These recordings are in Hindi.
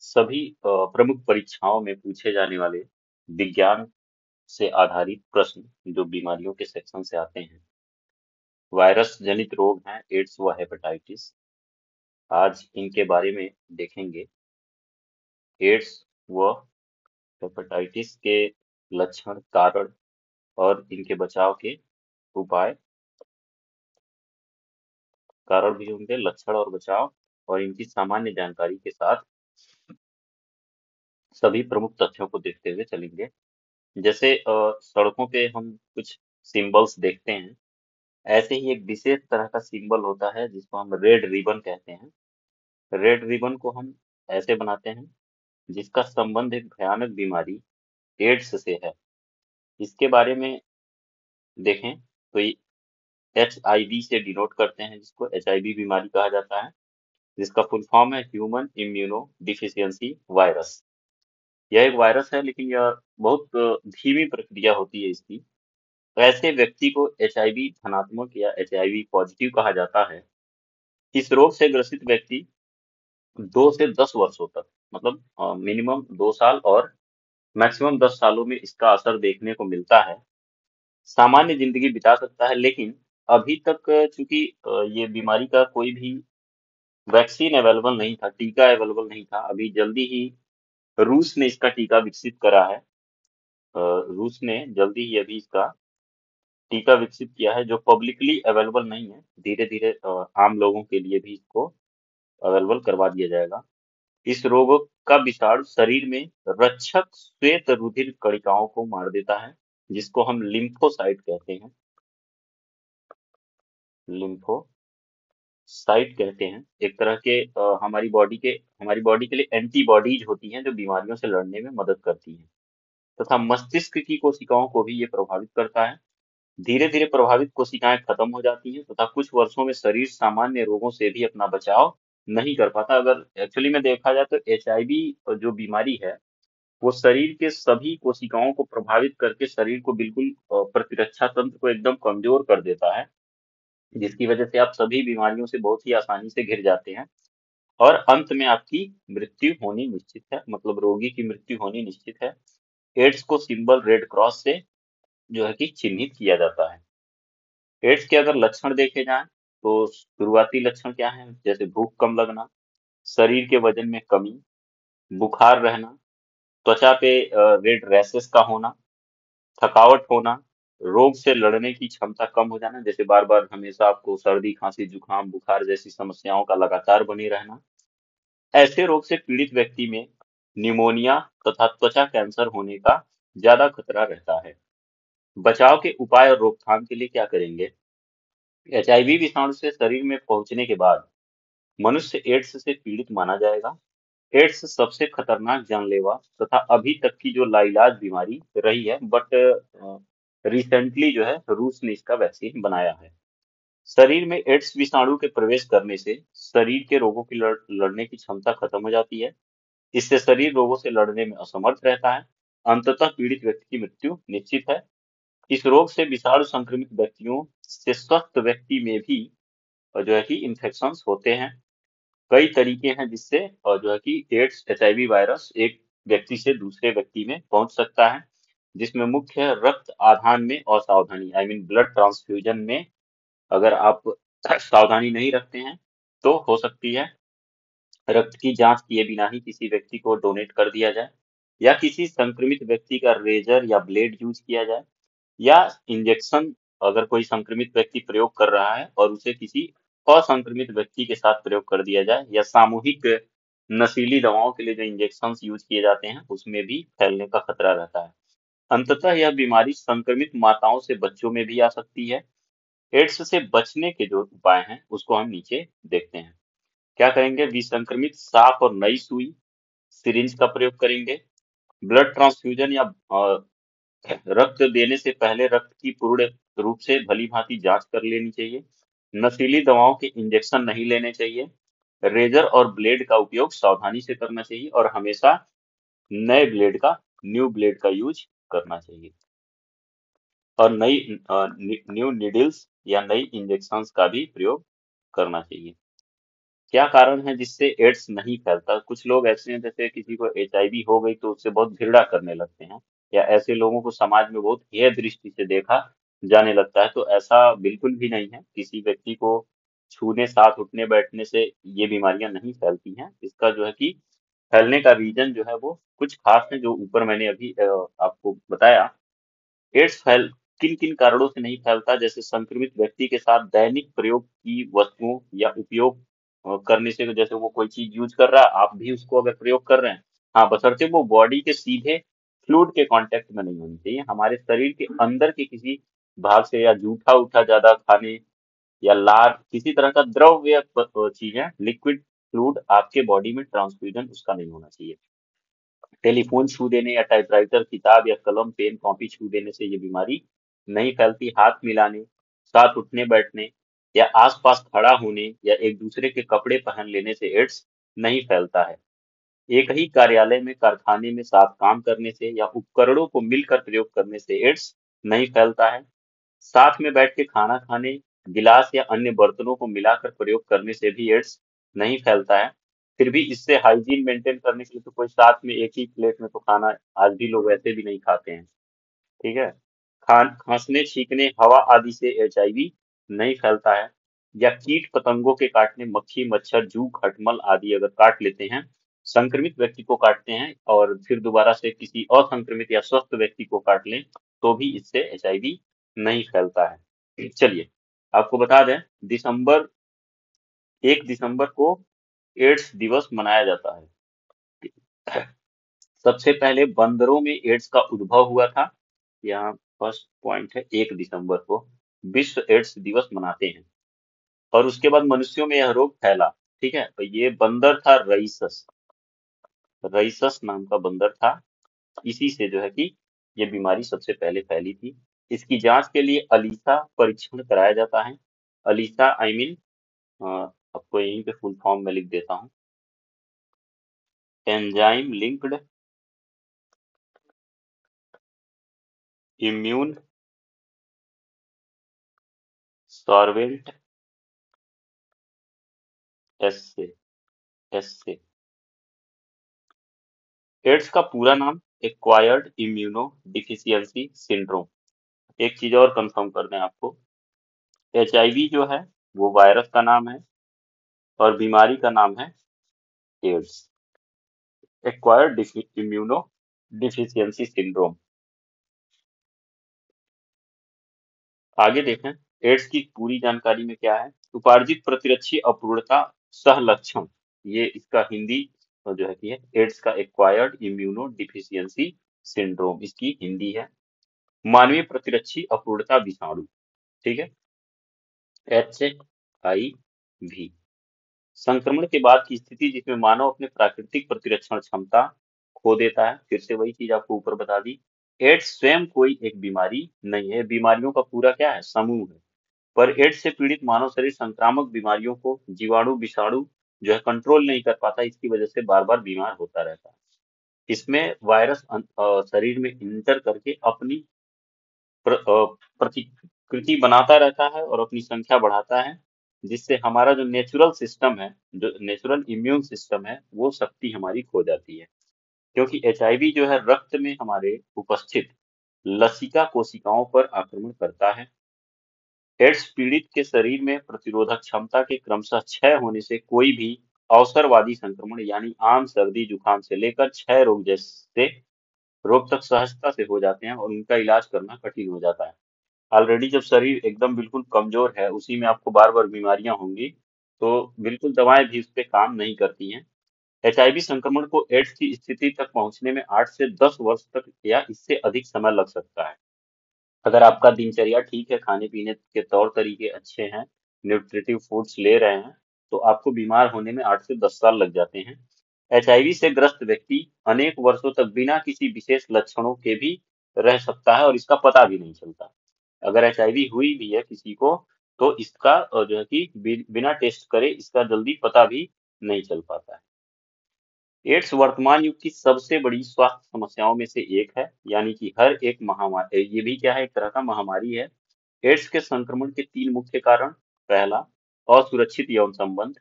सभी प्रमुख परीक्षाओं में पूछे जाने वाले विज्ञान से आधारित प्रश्न जो बीमारियों के सेक्शन से आते हैं। वायरस जनित रोग हैं एड्स व हेपेटाइटिस। आज इनके बारे में देखेंगे। एड्स व हेपेटाइटिस के लक्षण, कारण और इनके बचाव के उपाय। कारण भी होंगे, लक्षण और बचाव, और इनकी सामान्य जानकारी के साथ सभी प्रमुख तथ्यों को देखते हुए चलेंगे। जैसे सड़कों पे हम कुछ सिंबल्स देखते हैं, ऐसे ही एक विशेष तरह का सिंबल होता है जिसको हम रेड रिबन कहते हैं। रेड रिबन को हम ऐसे बनाते हैं जिसका संबंध एक भयानक बीमारी एड्स से है। इसके बारे में देखें तो HIV से डिनोट करते हैं, जिसको HIV बीमारी कहा जाता है, जिसका फुल फॉर्म है ह्यूमन इम्यूनो डिफिशियंसी वायरस। यह एक वायरस है, लेकिन यह बहुत धीमी प्रक्रिया होती है इसकी। ऐसे व्यक्ति को HIV धनात्मक या HIV पॉजिटिव कहा जाता है। इस रोग से ग्रसित व्यक्ति 2 से 10 वर्षों तक, मतलब मिनिमम 2 साल और मैक्सिमम 10 सालों में इसका असर देखने को मिलता है। सामान्य जिंदगी बिता सकता है, लेकिन अभी तक चूंकि ये बीमारी का कोई भी वैक्सीन अवेलेबल नहीं था, टीका अवेलेबल नहीं था। अभी जल्दी ही रूस ने इसका टीका विकसित करा है। रूस ने जल्दी ही अभी इसका टीका विकसित किया है, जो पब्लिकली अवेलेबल नहीं है। धीरे धीरे आम लोगों के लिए भी इसको अवेलेबल करवा दिया जाएगा। इस रोग का विषाणु शरीर में रक्षक श्वेत रुधिर कणिकाओं को मार देता है, जिसको हम लिम्फोसाइट कहते हैं। लिम्फोसाइट कहते हैं। एक तरह के हमारी बॉडी के लिए एंटीबॉडीज होती हैं, जो बीमारियों से लड़ने में मदद करती हैं। तथा मस्तिष्क की कोशिकाओं को भी ये प्रभावित करता है। धीरे धीरे प्रभावित कोशिकाएं खत्म हो जाती हैं तथा कुछ वर्षों में शरीर सामान्य रोगों से भी अपना बचाव नहीं कर पाता। अगर एक्चुअली में देखा जाए तो HIV जो बीमारी है, वो शरीर के सभी कोशिकाओं को प्रभावित करके शरीर को बिल्कुल प्रतिरक्षा तंत्र को एकदम कमजोर कर देता है, जिसकी वजह से आप सभी बीमारियों से बहुत ही आसानी से घिर जाते हैं और अंत में आपकी मृत्यु होनी निश्चित है, मतलब रोगी की मृत्यु होनी निश्चित है। एड्स को सिंबल रेड क्रॉस से जो है कि चिन्हित किया जाता है। एड्स के अगर लक्षण देखे जाएं तो शुरुआती लक्षण क्या हैं, जैसे भूख कम लगना, शरीर के वजन में कमी, बुखार रहना, त्वचा पे रेड रैशेस का होना, थकावट होना, रोग से लड़ने की क्षमता कम हो जाना, जैसे बार बार हमेशा आपको सर्दी, खांसी, जुकाम, बुखार जैसी समस्याओं का लगातार बने रहना। ऐसे रोग से पीड़ित व्यक्ति में निमोनिया तथा त्वचा कैंसर होने का ज्यादा खतरा रहता है। बचाव के उपाय और रोकथाम के लिए क्या करेंगे? HIV विषाणु से शरीर में पहुंचने के बाद मनुष्य एड्स से पीड़ित माना जाएगा। एड्स सबसे खतरनाक जानलेवा तथा अभी तक की जो लाइलाज बीमारी रही है, बट रिसेंटली जो है रूस ने इसका वैक्सीन बनाया है। शरीर में एड्स विषाणु के प्रवेश करने से शरीर के रोगों की लड़ने की क्षमता खत्म हो जाती है। इससे शरीर रोगों से लड़ने में असमर्थ रहता है। अंततः पीड़ित व्यक्ति की मृत्यु निश्चित है। इस रोग से विषाणु संक्रमित व्यक्तियों से स्वस्थ व्यक्ति में भी जो है कि इन्फेक्शन होते हैं। कई तरीके हैं जिससे जो है कि एड्स HIV वायरस एक व्यक्ति से दूसरे व्यक्ति में पहुंच सकता है, जिसमें मुख्य है रक्त आधान में असावधानी, आई मीन ब्लड ट्रांसफ्यूजन में अगर आप सावधानी नहीं रखते हैं तो हो सकती है। रक्त की जांच किए बिना ही किसी व्यक्ति को डोनेट कर दिया जाए, या किसी संक्रमित व्यक्ति का रेजर या ब्लेड यूज किया जाए, या इंजेक्शन अगर कोई संक्रमित व्यक्ति प्रयोग कर रहा है और उसे किसी असंक्रमित व्यक्ति के साथ प्रयोग कर दिया जाए, या सामूहिक नशीली दवाओं के लिए जो इंजेक्शन यूज किए जाते हैं उसमें भी फैलने का खतरा रहता है। अंततः यह बीमारी संक्रमित माताओं से बच्चों में भी आ सकती है। एड्स से बचने के जो उपाय हैं उसको हम नीचे देखते हैं। क्या करेंगे? विसंक्रमित साफ और नई सुई, सिरिंज का प्रयोग करेंगे। ब्लड ट्रांसफ्यूजन या रक्त देने से पहले रक्त की पूर्ण रूप से भली भांति जांच कर लेनी चाहिए। नशीली दवाओं के इंजेक्शन नहीं लेने चाहिए। रेजर और ब्लेड का उपयोग सावधानी से करना चाहिए और हमेशा नए ब्लेड का न्यू ब्लेड का यूज करना चाहिए। और न्यू निडल्स या नई इंजेक्शंस का भी प्रयोग करना चाहिए। क्या कारण है जिससे एड्स नहीं फैलता? कुछ लोग ऐसे हैं, जैसे किसी को एचआईवी हो गई तो उससे बहुत घृणा करने लगते हैं, या ऐसे लोगों को समाज में बहुत हेय दृष्टि से देखा जाने लगता है। तो ऐसा बिल्कुल भी नहीं है। किसी व्यक्ति को छूने, साथ उठने बैठने से ये बीमारियां नहीं फैलती हैं। इसका जो है कि फैलने का रीजन जो है वो कुछ खास है, जो ऊपर मैंने अभी आपको बताया। एड्स फैल किन किन कारणों से नहीं फैलता? जैसे संक्रमित व्यक्ति के साथ दैनिक प्रयोग की वस्तुओं या उपयोग करने से, जैसे वो कोई चीज यूज कर रहा है, आप भी उसको अगर प्रयोग कर रहे हैं, हाँ, बशर्ते वो बॉडी के सीधे फ्लूइड के कांटेक्ट में नहीं होनी चाहिए। हमारे शरीर के अंदर के किसी भाग से, या जूठा उठा ज्यादा खाने, या लार, किसी तरह का द्रव या चीज है, लिक्विड फ्लूइड आपके बॉडी में ट्रांसफ्यूजन उसका नहीं होना चाहिए। टेलीफोन छू देने, या टाइपराइटर, किताब या कलम, पेन, कॉपी छू देने से ये बीमारी नहीं फैलती। हाथ मिलाने, साथ उठने बैठने, या आसपास खड़ा होने, या एक दूसरे के कपड़े पहन लेने से एड्स नहीं फैलता है। एक ही कार्यालय में, कारखाने में साथ काम करने से, या उपकरणों को मिलकर प्रयोग करने से एड्स नहीं फैलता है। साथ में बैठ के खाना खाने, गिलास या अन्य बर्तनों को मिलाकर प्रयोग करने से भी एड्स नहीं फैलता है। फिर भी इससे हाइजीन मेंटेन करने के लिए, तो कोई साथ में एक ही प्लेट में तो खाना आज भी लोग वैसे भी नहीं खाते हैं। ठीक है। खांसने, छींकने, हवा आदि से एचआईवी नहीं फैलता है। या कीट पतंगों के काटने, मक्खी, मच्छर, जू, खटमल आदि अगर काट लेते हैं, संक्रमित व्यक्ति को काटते हैं और फिर दोबारा से किसी असंक्रमित या स्वस्थ व्यक्ति को काट लें, तो भी इससे एचआईवी नहीं फैलता है। चलिए, आपको बता दें, दिसंबर 1 दिसंबर को एड्स दिवस मनाया जाता है। सबसे पहले बंदरों में एड्स का उद्भव हुआ था। यहाँ फर्स्ट पॉइंट है, 1 दिसंबर को विश्व एड्स दिवस मनाते हैं। और उसके बाद मनुष्यों में यह रोग फैला। ठीक है, तो ये बंदर था रईसस, रईसस नाम का बंदर था। इसी से जो है कि ये बीमारी सबसे पहले फैली थी। इसकी जांच के लिए अलीसा परीक्षण कराया जाता है। अलीसा आई मीन, आपको यहीं पे फुल फॉर्म में लिख देता हूँ। एंजाइम लिंक्ड इम्यून सॉर्वेंट एस्से, एस्से। एड्स का पूरा नाम एक्वायर्ड इम्यूनो डिफिशियंसी सिंड्रोम। एक चीज और कंफर्म कर दें आपको, एचआईवी जो है वो वायरस का नाम है, और बीमारी का नाम है AIDS, acquired immunodeficiency syndrome. आगे देखें, एड्स की पूरी जानकारी में क्या है। उपार्जित प्रतिरक्षी अपूर्णता सह लक्षण, ये इसका हिंदी जो है कि है, एड्स का एक्वायर्ड इम्यूनो डिफिशियंसी सिंड्रोम, इसकी हिंदी है। मानवीय प्रतिरक्षी अपूर्णता विषाणु। ठीक है, HIV। संक्रमण के बाद की स्थिति जिसमें मानव अपने प्राकृतिक प्रतिरक्षण क्षमता खो देता है। फिर से वही चीज आपको ऊपर बता दी। एड्स स्वयं कोई एक बीमारी नहीं है, बीमारियों का पूरा क्या है, समूह है। पर एड्स से पीड़ित मानव शरीर संक्रामक बीमारियों को, जीवाणु, विषाणु जो है कंट्रोल नहीं कर पाता। इसकी वजह से बार बार बीमार होता रहता है। इसमें वायरस शरीर में इंटर करके अपनी प्रतिकृति बनाता रहता है और अपनी संख्या बढ़ाता है, जिससे हमारा जो नेचुरल सिस्टम है, जो नेचुरल इम्यून सिस्टम है, वो शक्ति हमारी खो जाती है। क्योंकि एचआईवी जो है रक्त में हमारे उपस्थित लसिका कोशिकाओं पर आक्रमण करता है। एड्स पीड़ित के शरीर में प्रतिरोधक क्षमता के क्रमशः क्षय होने से कोई भी अवसरवादी संक्रमण, यानी आम सर्दी जुकाम से लेकर क्षय रोग जैसे रोग तक सहजता से हो जाते हैं, और उनका इलाज करना कठिन हो जाता है। ऑलरेडी जब शरीर एकदम बिल्कुल कमजोर है, उसी में आपको बार बार बीमारियां होंगी, तो बिल्कुल दवाएं भी उस पे काम नहीं करती हैं। एचआईवी संक्रमण को एड्स की स्थिति तक पहुंचने में 8 से 10 वर्ष तक या इससे अधिक समय लग सकता है। अगर आपका दिनचर्या ठीक है, खाने पीने के तौर तरीके अच्छे हैं, न्यूट्रिटिव फूड्स ले रहे हैं, तो आपको बीमार होने में 8 से 10 साल लग जाते हैं। एचआईवी से ग्रस्त व्यक्ति अनेक वर्षों तक बिना किसी विशेष लक्षणों के भी रह सकता है, और इसका पता भी नहीं चलता। अगर एचआईवी हुई भी है किसी को, तो इसका जो है कि बिना टेस्ट करे इसका जल्दी पता भी नहीं चल पाता है। एड्स वर्तमान युग की सबसे बड़ी स्वास्थ्य समस्याओं में से एक है, यानी कि हर एक महामारी, ये भी क्या है, एक तरह का महामारी है। एड्स के संक्रमण के 3 मुख्य कारण। पहला, असुरक्षित यौन संबंध।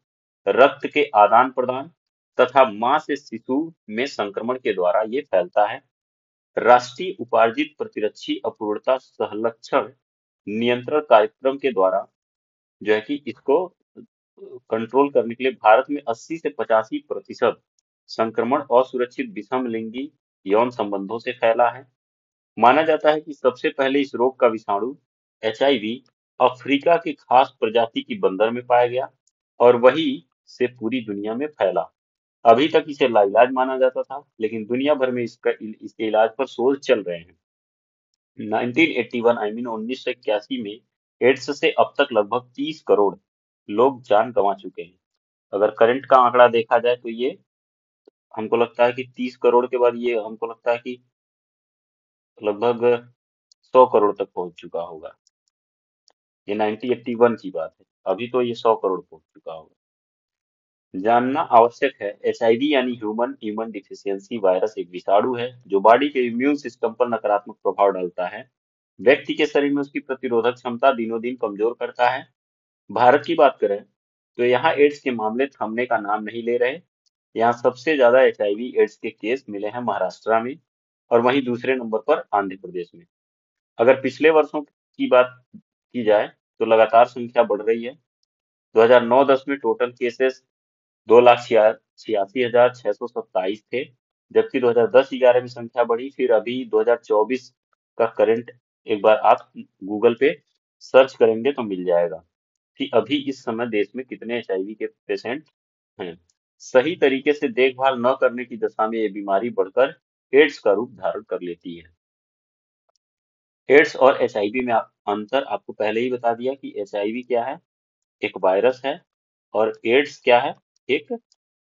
रक्त के आदान प्रदान तथा मां से शिशु में संक्रमण के द्वारा ये फैलता है। राष्ट्रीय उपार्जित प्रतिरक्षी अपूर्णता सहलक्षण नियंत्रण कार्यक्रम के द्वारा जो है कि इसको कंट्रोल करने के लिए भारत में 80 से 85% संक्रमण असुरक्षित विषम लिंगी यौन संबंधों से फैला है। माना जाता है कि सबसे पहले इस रोग का विषाणु एचआईवी अफ्रीका की खास प्रजाति की बंदर में पाया गया और वही से पूरी दुनिया में फैला। अभी तक इसे लाइलाज माना जाता था, लेकिन दुनिया भर में इसके इलाज पर शोध चल रहे हैं। 1981 आई मीन 1981 में एड्स से अब तक लगभग 30 करोड़ लोग जान गंवा चुके हैं। अगर करंट का आंकड़ा देखा जाए तो ये हमको लगता है कि 30 करोड़ के बाद ये हमको लगता है कि लगभग 100 करोड़ तक पहुंच चुका होगा। ये 1981 की बात है, अभी तो ये 100 करोड़ पहुंच चुका होगा। जानना आवश्यक है, एचआईवी यानी ह्यूमन इम्यून डिफिशियंसी वायरस एक विषाणु है जो बॉडी के इम्यून सिस्टम पर नकारात्मक प्रभाव डालता है। व्यक्ति के शरीर में उसकी प्रतिरोधक क्षमता दिनों दिन कमजोर करता है। भारत की बात करें तो यहाँ एड्स के मामले थमने का नाम नहीं ले रहे। यहाँ सबसे ज्यादा एचआईवी एड्स के केस मिले हैं महाराष्ट्र में और वहीं दूसरे नंबर पर आंध्र प्रदेश में। अगर पिछले वर्षों की बात की जाए तो लगातार संख्या बढ़ रही है। 2009-10 में टोटल केसेस 2,86,627 थे, जबकि 2010-11 में संख्या बढ़ी। फिर अभी 2024 का करंट एक बार आप गूगल पे सर्च करेंगे तो मिल जाएगा कि अभी इस समय देश में कितने एचआईवी के पेशेंट हैं। सही तरीके से देखभाल न करने की दशा में ये बीमारी बढ़कर एड्स का रूप धारण कर लेती है। एड्स और एचआईवी में अंतर आपको पहले ही बता दिया कि एचआईवी क्या है, एक वायरस है, और एड्स क्या है, एक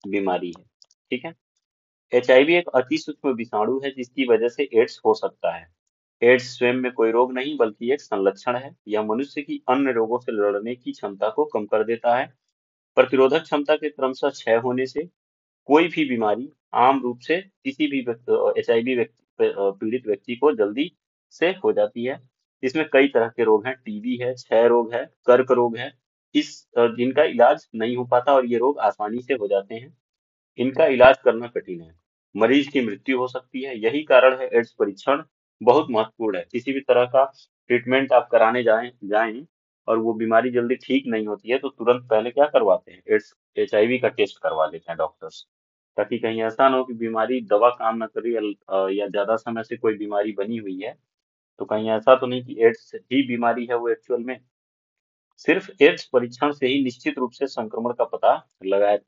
बीमारी है। ठीक है। एचआईवी एक अति सूक्ष्म विषाणु है जिसकी वजह से एड्स हो सकता है। एड्स स्वयं में कोई रोग नहीं बल्कि एक संलक्षण है। यह मनुष्य की अन्य रोगों से लड़ने की क्षमता को कम कर देता है। प्रतिरोधक क्षमता के क्रमशः क्षय होने से कोई भी बीमारी आम रूप से किसी भी एचआईवी पीड़ित व्यक्ति को जल्दी से हो जाती है। इसमें कई तरह के रोग हैं, टीबी है, क्षय रोग है, कर्क रोग है, जिनका इलाज नहीं हो पाता और ये रोग आसानी से हो जाते हैं। इनका इलाज करना कठिन है, मरीज की मृत्यु हो सकती है। यही कारण है एड्स परीक्षण बहुत महत्वपूर्ण है। किसी भी तरह का ट्रीटमेंट आप कराने जाएं जाएं और वो बीमारी जल्दी ठीक नहीं होती है तो तुरंत पहले क्या करवाते हैं, एड्स एचआईवी का टेस्ट करवा लेते हैं डॉक्टर्स, ताकि कहीं ऐसा ना हो कि बीमारी दवा काम ना करे या ज्यादा समय से कोई बीमारी बनी हुई है तो कहीं ऐसा तो नहीं कि एड्स ही बीमारी है वो एक्चुअल में। सिर्फ एड्स परीक्षण से ही निश्चित रूप से संक्रमण का पता लगाया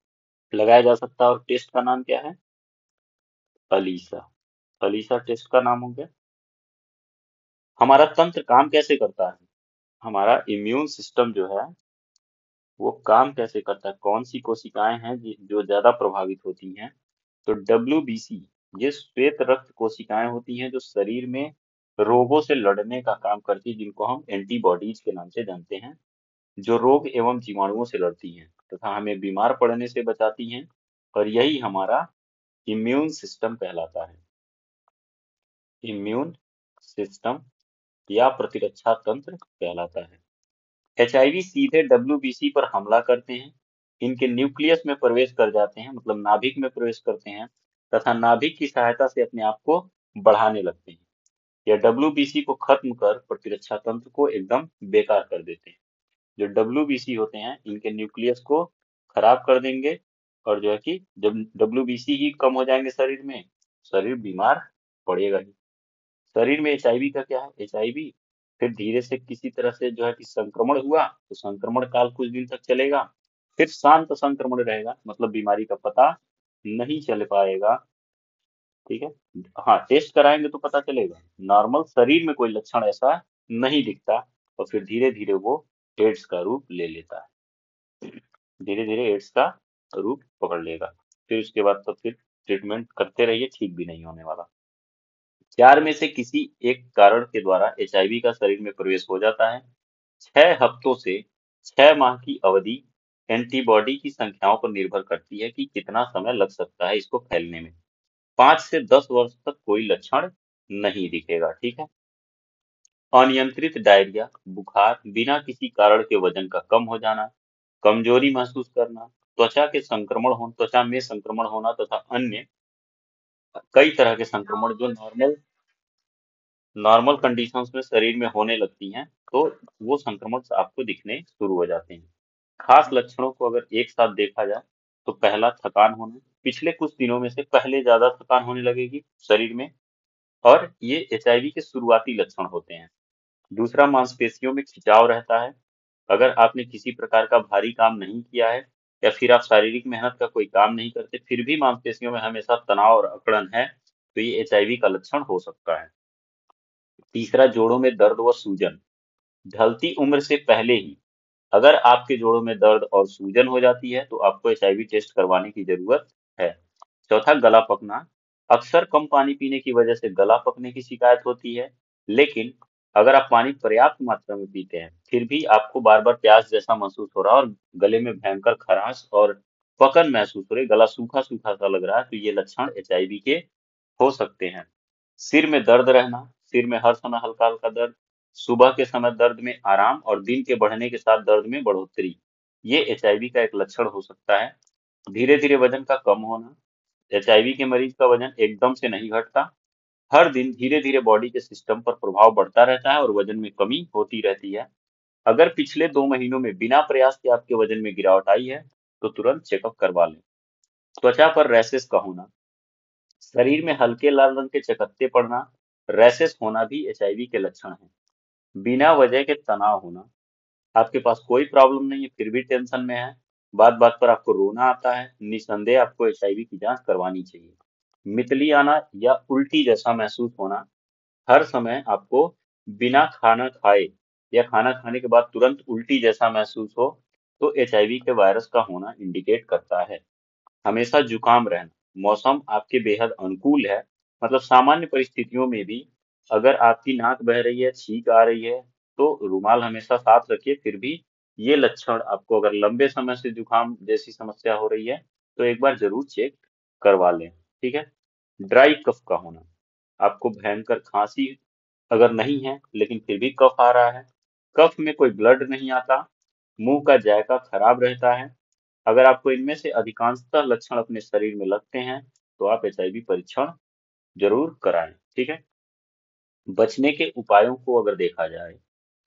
लगाया जा सकता है। और टेस्ट का नाम क्या है, अलीसा। अलीसा टेस्ट का नाम हो गया। हमारा तंत्र काम कैसे करता है, हमारा इम्यून सिस्टम जो है वो काम कैसे करता है, कौन सी कोशिकाएं हैं जो ज्यादा प्रभावित होती हैं। तो डब्ल्यूबीसी, ये श्वेत रक्त कोशिकाएं होती हैं जो शरीर में रोगों से लड़ने का काम करती है, जिनको हम एंटीबॉडीज के नाम से जानते हैं, जो रोग एवं जीवाणुओं से लड़ती हैं तथा हमें बीमार पड़ने से बचाती हैं। और यही हमारा इम्यून सिस्टम कहलाता है। इम्यून सिस्टम या प्रतिरक्षा तंत्र कहलाता है। एचआईवी सीधे डब्ल्यूबीसी पर हमला करते हैं, इनके न्यूक्लियस में प्रवेश कर जाते हैं, मतलब नाभिक में प्रवेश करते हैं तथा नाभिक की सहायता से अपने आप को बढ़ाने लगते हैं। यह डब्ल्यूबीसी को खत्म कर प्रतिरक्षा तंत्र को एकदम बेकार कर देते हैं। जो डब्ल्यूबीसी होते हैं इनके न्यूक्लियस को खराब कर देंगे और जो है कि जब डब्ल्यूबीसी ही कम हो जाएंगे शरीर में, शरीर बीमार पड़ेगा ही। शरीर में एचआईवी का क्या है, एचआईवी फिर धीरे से किसी तरह से जो है कि संक्रमण हुआ तो संक्रमण काल कुछ दिन तक चलेगा, फिर शांत संक्रमण रहेगा, मतलब बीमारी का पता नहीं चल पाएगा। ठीक है। हाँ, टेस्ट कराएंगे तो पता चलेगा, नॉर्मल शरीर में कोई लक्षण ऐसा नहीं दिखता और फिर धीरे धीरे वो एड्स का रूप ले लेता है। धीरे धीरे एड्स का रूप पकड़ लेगा, फिर उसके बाद तो फिर ट्रीटमेंट करते रहिए, ठीक भी नहीं होने वाला। 4 में से किसी एक कारण के द्वारा एचआईवी का शरीर में प्रवेश हो जाता है। 6 हफ्तों से 6 माह की अवधि एंटीबॉडी की संख्याओं पर निर्भर करती है कि कितना समय लग सकता है इसको फैलने में। 5 से 10 वर्ष तक कोई लक्षण नहीं दिखेगा। ठीक है। अनियंत्रित डायरिया, बुखार, बिना किसी कारण के वजन का कम हो जाना, कमजोरी महसूस करना, त्वचा में संक्रमण होना तथा अन्य कई तरह के संक्रमण जो नॉर्मल नॉर्मल कंडीशंस में शरीर में होने लगती हैं, तो वो संक्रमण आपको दिखने शुरू हो जाते हैं। खास लक्षणों को अगर एक साथ देखा जाए तो पहला थकान होना, पिछले कुछ दिनों में से पहले ज्यादा थकान होने लगेगी शरीर में, और ये एचआईवी के शुरुआती लक्षण होते हैं। दूसरा, मांसपेशियों में खिंचाव रहता है। अगर आपने किसी प्रकार का भारी काम नहीं किया है या फिर आप शारीरिक मेहनत का कोई काम नहीं करते फिर भी मांसपेशियों में हमेशा तनाव और अकड़न है, तो ये एचआईवी का लक्षण हो सकता है। तीसरा, जोड़ों में दर्द व सूजन, ढलती उम्र से पहले ही अगर आपके जोड़ों में दर्द और सूजन हो जाती है तो आपको एचआईवी टेस्ट करवाने की जरूरत है। चौथा, गला पकना, अक्सर कम पानी पीने की वजह से गला पकने की शिकायत होती है, लेकिन अगर आप पानी पर्याप्त मात्रा में पीते हैं फिर भी आपको बार बार प्यास जैसा महसूस हो रहा है और गले में भयंकर खराश और पकन महसूस हो रही, गला सूखा सूखा सा लग रहा है, तो ये लक्षण एचआईवी के हो सकते हैं। सिर में दर्द रहना, सिर में हर समय हल्का हल्का दर्द, सुबह के समय दर्द में आराम और दिन के बढ़ने के साथ दर्द में बढ़ोतरी, ये एचआईवी का एक लक्षण हो सकता है। धीरे धीरे वजन का कम होना, एचआईवी के मरीज का वजन एकदम से नहीं घटता, हर दिन धीरे धीरे बॉडी के सिस्टम पर प्रभाव बढ़ता रहता है और वजन में कमी होती रहती है। अगर पिछले 2 महीनों में बिना प्रयास के आपके वजन में गिरावट आई है तो तुरंत चेकअप करवा लें। त्वचा पर रैशेस का होना, शरीर में हल्के लाल रंग के चकत्ते पड़ना, रैशेस होना भी एचआईवी के लक्षण हैं। बिना वजह के तनाव होना, आपके पास कोई प्रॉब्लम नहीं है फिर भी टेंशन में है, बात बात पर आपको रोना आता है, निसंदेह आपको एचआईवी की जांच करवानी चाहिए। मितली आना या उल्टी जैसा महसूस होना, हर समय आपको बिना खाना खाए या खाना खाने के बाद तुरंत उल्टी जैसा महसूस हो, तो एचआईवी के वायरस का होना इंडिकेट करता है। हमेशा जुकाम रहना, मौसम आपके बेहद अनुकूल है, मतलब सामान्य परिस्थितियों में भी अगर आपकी नाक बह रही है, छींक आ रही है, तो रुमाल हमेशा साथ रखिए, फिर भी ये लक्षण आपको अगर लंबे समय से जुकाम जैसी समस्या हो रही है तो एक बार जरूर चेक करवा लें। ठीक है। ड्राई कफ का होना, आपको भयंकर खांसी अगर नहीं है लेकिन फिर भी कफ आ रहा है, कफ में कोई ब्लड नहीं आता, मुंह का जायका खराब रहता है, अगर आपको इनमें से अधिकांशतः लक्षण अपने शरीर में लगते हैं तो आप एचआईवी परीक्षण जरूर कराएं। ठीक है। बचने के उपायों को अगर देखा जाए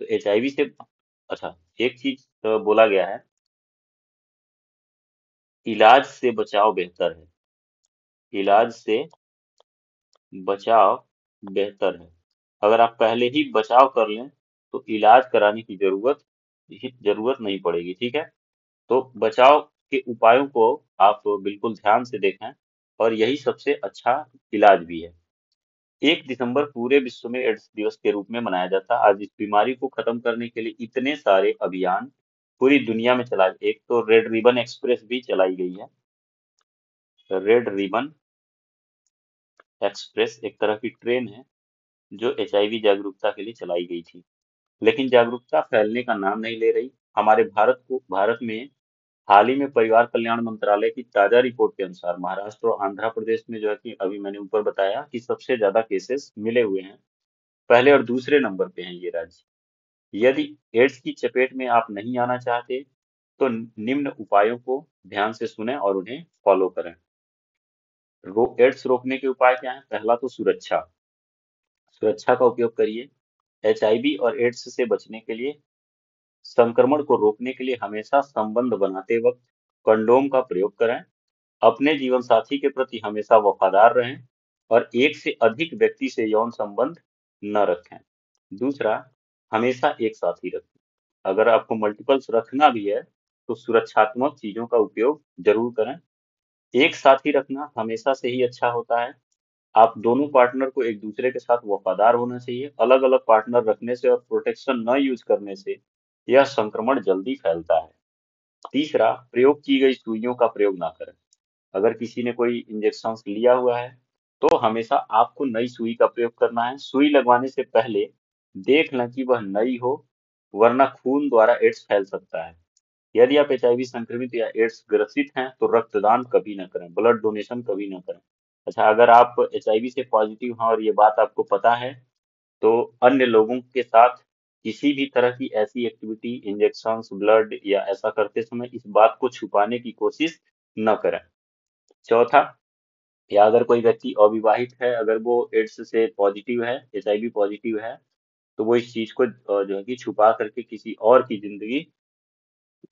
तो एचआईवी से, अच्छा, एक चीज बोला गया है, इलाज से बचाव बेहतर है, इलाज से बचाव बेहतर है। अगर आप पहले ही बचाव कर लें तो इलाज कराने की जरूरत नहीं पड़ेगी। ठीक है। तो बचाव के उपायों को आप बिल्कुल ध्यान से देखें और यही सबसे अच्छा इलाज भी है। 1 दिसंबर पूरे विश्व में एड्स दिवस के रूप में मनाया जाता है। आज इस बीमारी को खत्म करने के लिए इतने सारे अभियान पूरी दुनिया में चला, एक तो रेड रिबन एक्सप्रेस भी चलाई गई है। रेड रिबन एक्सप्रेस एक तरह की ट्रेन है जो एचआईवी जागरूकता के लिए चलाई गई थी, लेकिन जागरूकता फैलने का नाम नहीं ले रही। हमारे भारत में हाल ही में परिवार कल्याण मंत्रालय की ताजा रिपोर्ट के अनुसार महाराष्ट्र और आंध्र प्रदेश में जो है कि अभी मैंने ऊपर बताया कि सबसे ज्यादा केसेस मिले हुए हैं, पहले और दूसरे नंबर पे हैं ये राज्य। यदि एड्स की चपेट में आप नहीं आना चाहते तो निम्न उपायों को ध्यान से सुनें और उन्हें फॉलो करें। एड्स रोकने के उपाय क्या हैं? पहला तो सुरक्षा, सुरक्षा का उपयोग करिए। एचआईवी और एड्स से बचने के लिए, संक्रमण को रोकने के लिए हमेशा संबंध बनाते वक्त कंडोम का प्रयोग करें। अपने जीवन साथी के प्रति हमेशा वफादार रहें और एक से अधिक व्यक्ति से यौन संबंध न रखें। दूसरा, हमेशा एक साथ ही रखें। अगर आपको मल्टीपल्स रखना भी है तो सुरक्षात्मक चीजों का उपयोग जरूर करें। एक साथ ही रखना हमेशा से ही अच्छा होता है। आप दोनों पार्टनर को एक दूसरे के साथ वफादार होना चाहिए। अलग अलग पार्टनर रखने से और प्रोटेक्शन न यूज करने से यह संक्रमण जल्दी फैलता है। तीसरा, प्रयोग की गई सुइयों का प्रयोग ना करें। अगर किसी ने कोई इंजेक्शन लिया हुआ है तो हमेशा आपको नई सुई का प्रयोग करना है। सुई लगवाने से पहले देख लें कि वह नई हो, वरना खून द्वारा एड्स फैल सकता है। यदि आप एचआईवी संक्रमित या एड्स ग्रसित हैं तो रक्तदान कभी न करें, ब्लड डोनेशन कभी न करें। अच्छा, अगर आप एचआईवी से पॉजिटिव हैं और ये बात आपको पता है तो अन्य लोगों के साथ किसी भी तरह की ऐसी एक्टिविटी, इंजेक्शन, ब्लड या ऐसा करते समय इस बात को छुपाने की कोशिश न करें। चौथा, या अगर कोई व्यक्ति अविवाहित है, अगर वो एड्स से पॉजिटिव है, एचआईवी पॉजिटिव है, तो वो इस चीज को जो है कि छुपा करके किसी और की जिंदगी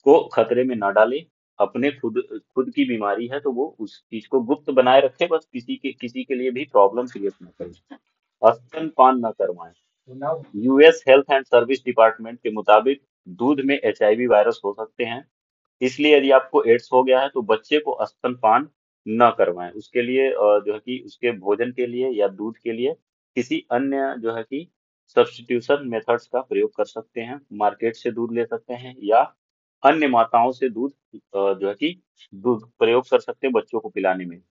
को खतरे में ना डाले। अपने खुद खुद की बीमारी है तो वो उस चीज को गुप्त बनाए रखे, बस किसी के लिए भी प्रॉब्लम क्रिएट ना करे। स्तनपान न करवाएं। US health and service department के मुताबिक दूध में एचआईवी वायरस हो सकते हैं, इसलिए यदि आपको एड्स हो गया है तो बच्चे को स्तनपान न करवाएं। उसके लिए जो है कि उसके भोजन के लिए या दूध के लिए किसी अन्य जो है कि सब्स्टिट्यूशन मेथड्स का प्रयोग कर सकते हैं। मार्केट से दूध ले सकते हैं या अन्य माताओं से दूध जो है कि दूध प्रयोग कर सकते हैं बच्चों को पिलाने में।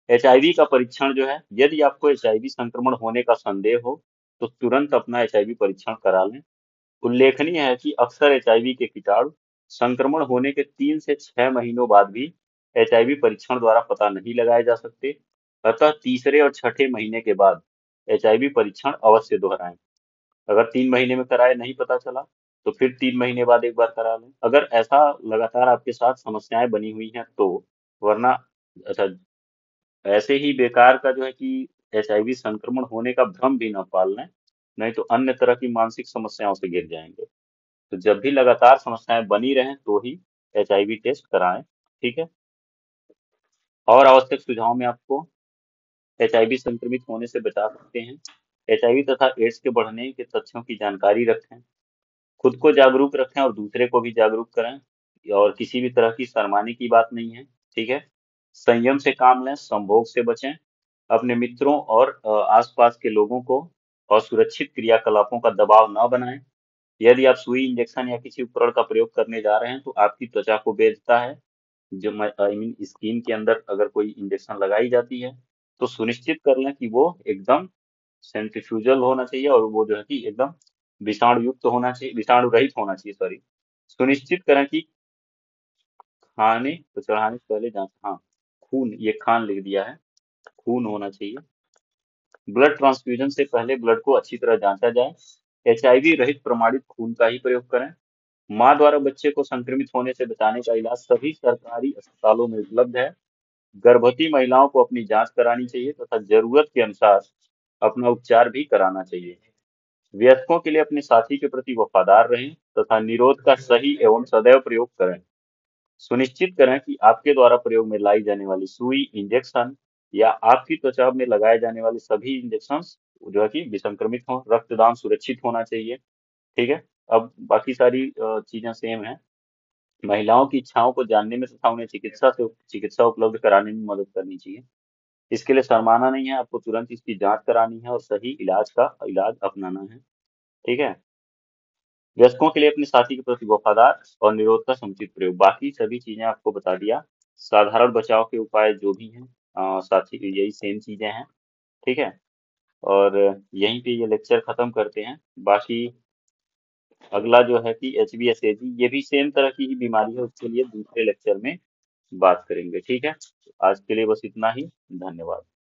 एचआईवी का परीक्षण जो है, यदि आपको एचआईवी संक्रमण होने का संदेह हो तो तुरंत अपना एचआईवी परीक्षण करा लें। उल्लेखनीय है कि अक्सर एचआईवी के कीटाणु संक्रमण होने के 3 से 6 महीनों बाद भी एचआईवी परीक्षण द्वारा पता नहीं लगाए जा सकते। अतः तीसरे और छठे महीने के बाद एचआईवी परीक्षण अवश्य दोहराएं। अगर 3 महीने में कराए नहीं पता चला तो फिर 3 महीने बाद एक बार करा लें। अगर ऐसा लगातार आपके साथ समस्याएं बनी हुई हैं तो, वरना अच्छा, ऐसे ही बेकार का जो है कि एचआईवी संक्रमण होने का भ्रम भी न पाल लें, नहीं तो अन्य तरह की मानसिक समस्याओं से घिर जाएंगे। तो जब भी लगातार समस्याएं बनी रहें तो ही एचआईवी टेस्ट कराएं। ठीक है। और आवश्यक सुझाव में आपको एचआईवी संक्रमित होने से बचा सकते हैं। एचआईवी तथा एड्स के बढ़ने के तथ्यों की जानकारी रखें, खुद को जागरूक रखें और दूसरे को भी जागरूक करें, और किसी भी तरह की शर्माने की बात नहीं है। ठीक है। संयम से काम लें, संभोग से बचें, अपने मित्रों और आसपास के लोगों को असुरक्षित क्रियाकलापों का दबाव न बनाएं। यदि आप सुई, इंजेक्शन या किसी उपकरण का प्रयोग करने जा रहे हैं तो आपकी त्वचा को बेधता है, जो आई मीन स्किन के अंदर अगर कोई इंजेक्शन लगाई जाती है तो सुनिश्चित कर लें कि वो एकदम सेंट्रीफ्यूजल होना चाहिए और वो जो है कि एकदम विषाणु युक्त होना चाहिए, विषाणु रहित होना चाहिए, सॉरी। सुनिश्चित करें कि खाने तो चढ़ाने से पहले जांच, हाँ, खून, ये खान लिख दिया है, खून होना चाहिए। ब्लड ट्रांसफ्यूजन से पहले ब्लड को अच्छी तरह जांचा जाए। एचआईवी रहित प्रमाणित खून का ही प्रयोग करें। माँ द्वारा बच्चे को संक्रमित होने से बचाने का इलाज सभी सरकारी अस्पतालों में उपलब्ध है। गर्भवती महिलाओं को अपनी जांच करानी चाहिए तथा जरूरत के अनुसार अपना उपचार भी कराना चाहिए। वयस्कों के लिए अपने साथी के प्रति वफादार रहें तथा निरोध का सही एवं सदैव प्रयोग करें। सुनिश्चित करें कि आपके द्वारा प्रयोग में लाई जाने वाली सुई, इंजेक्शन या आपकी त्वचा में लगाए जाने वाले सभी इंजेक्शन जो है कि विसंक्रमित हों। रक्तदान सुरक्षित होना चाहिए। ठीक है। अब बाकी सारी चीजें सेम है। महिलाओं की इच्छाओं को जानने में तथा उन्हें चिकित्सा उपलब्ध कराने में मदद करनी चाहिए। इसके लिए शर्माना नहीं है, आपको तुरंत इसकी जांच करानी है और सही इलाज अपनाना है। ठीक है। वयस्कों के लिए अपने साथी के प्रति वफादार और निरोध का समुचित प्रयोग, बाकी सभी चीजें आपको बता दिया। साधारण बचाव के उपाय जो भी हैं साथी, यही सेम चीजें हैं। ठीक है। और यहीं पे ये लेक्चर खत्म करते हैं। बाकी अगला जो है कि HbSAg, ये भी सेम तरह की ही बीमारी है, उसके लिए दूसरे लेक्चर में बात करेंगे। ठीक है। आज के लिए बस इतना ही। धन्यवाद।